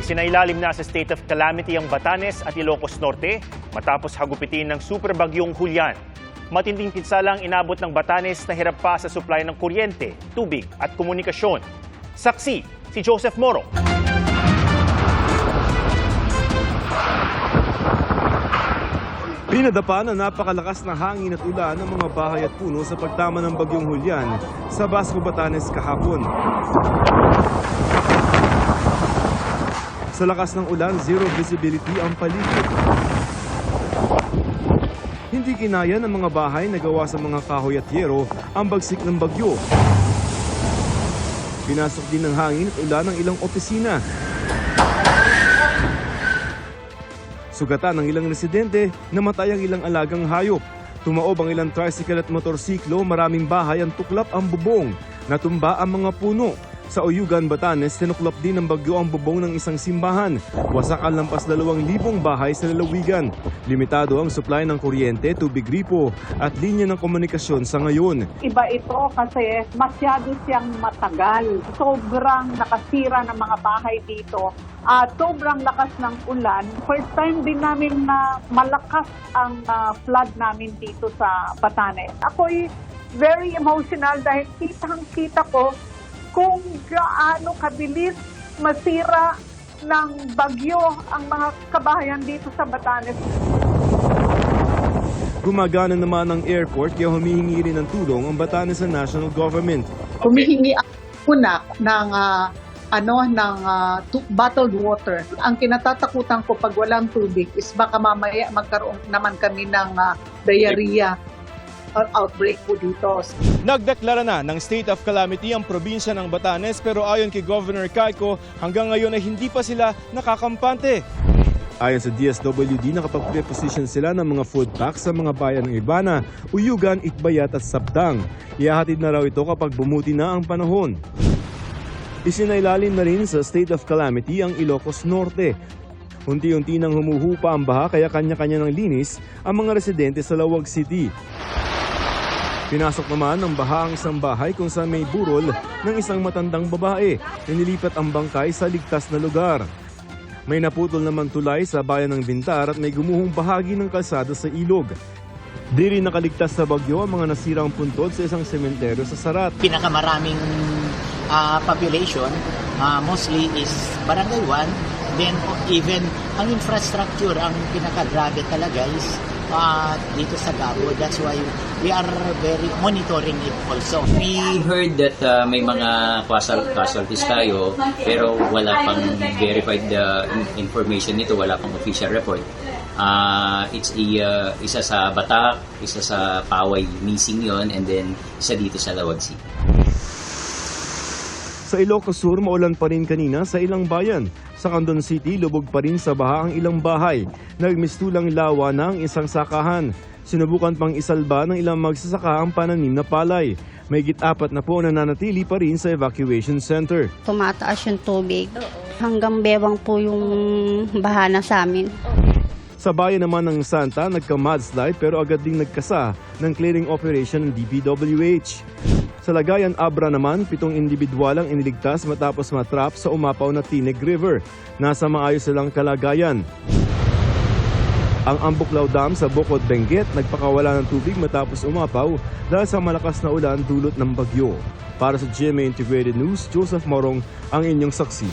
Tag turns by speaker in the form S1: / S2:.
S1: Isinailalim na sa state of calamity ang Batanes at Ilocos Norte matapos hagupitin ng superbagyong Julian. Matinding pinsala ang inabot ng Batanes na hirap pa sa supply ng kuryente, tubig at komunikasyon. Saksi, si Joseph Moro.
S2: Pinadapa na napakalakas na hangin at ulan ng mga bahay at puno sa pagtama ng bagyong Julian sa Basco, Batanes kahapon. Sa lakas ng ulan, zero visibility ang paligid. Hindi kinaya ng mga bahay na gawa sa mga kahoy at yero ang bagsik ng bagyo. Pinasok din ng hangin at ulan ng ilang opisina. Sugatan ng ilang residente, namatay ang ilang alagang hayop. Tumaob ang ilang tricycle at motorsiklo, maraming bahay ang tuklap ang bubong. Natumba ang mga puno. Sa Oyugan, Batanes, tinuklap din ng bagyo ang bubong ng isang simbahan. Wasak ang lampas 2,000 bahay sa lalawigan. Limitado ang supply ng kuryente, tubig gripo at linya ng komunikasyon sa ngayon.
S3: Iba ito kasi masyado siyang matagal. Sobrang nakasira ng mga bahay dito. At sobrang lakas ng ulan. First time din namin na malakas ang flood namin dito sa Batanes. Ako'y very emotional dahil kitang-kita ko kung gaano kabilis masira ng bagyo ang mga kabahayan dito sa Batanes.
S2: Gumagana naman ang airport kaya humihingi rin ng tulong ang Batanes sa national government.
S4: Humihingi ako ng bottled water. Ang kinatatakutan ko pag walang tubig is baka mamaya magkaroon naman kami ng diarrhea outbreak po dito.
S2: Nagdeklara na ng state of calamity ang probinsya ng Batanes pero ayon kay Governor Cayco, hanggang ngayon ay hindi pa sila nakakampante. Ayon sa DSWD, nakapag-preposition sila ng mga food packs sa mga bayan ng Ibana, Uyugan, Itbayat at Sabtang. Ihahatid na raw ito kapag bumuti na ang panahon. Isinailalim na rin sa state of calamity ang Ilocos Norte. Unti-unti nang humuhupa ang baha kaya kanya-kanya ng linis ang mga residente sa Lawag City. Pinasok naman ng baha ang isang bahay kung saan may burol ng isang matandang babae. Inilipat ang bangkay sa ligtas na lugar. May naputol naman tulay sa bayan ng Bintar at may gumuhong bahagi ng kalsada sa ilog. Di rin nakaligtas sa bagyo ang mga nasirang puntod sa isang sementeryo sa Sarat.
S5: Pinakamaraming population mostly is Barangay 1. Then even ang infrastructure, ang pinakagrabe talaga is dito sa Gabo. That's why we are very monitoring it also.
S6: We heard that may mga casualties tayo pero wala pang verified information nito, wala pang official report. Isa sa Batak, isa sa Paway missing yon, and then isa dito sa Lawag City.
S2: Sa Ilocos Sur, maulan pa rin kanina sa ilang bayan. Sa Candon City, lubog pa rin sa baha ang ilang bahay. Nagmistulang lawa ng isang sakahan. Sinubukan pang isalba ng ilang magsasaka ang pananim na palay. May git-4 na po nananatili pa rin sa evacuation center.
S7: Tumataas yung tubig. Hanggang bewang po yung bahana sa amin.
S2: Sa bayan naman ng Santa, nagka-mudslide pero agad ding nagkasa ng clearing operation ng DPWH. Sa Lagayan, Abra naman, 7 individual ang iniligtas matapos matrap sa umapaw na Tineg River. Nasa maayos silang kalagayan. Ang Ambuklaw Dam sa Bocod, Benguet, nagpakawala ng tubig matapos umapaw dahil sa malakas na ulan dulot ng bagyo. Para sa GMA Integrated News, Joseph Morong ang inyong saksi.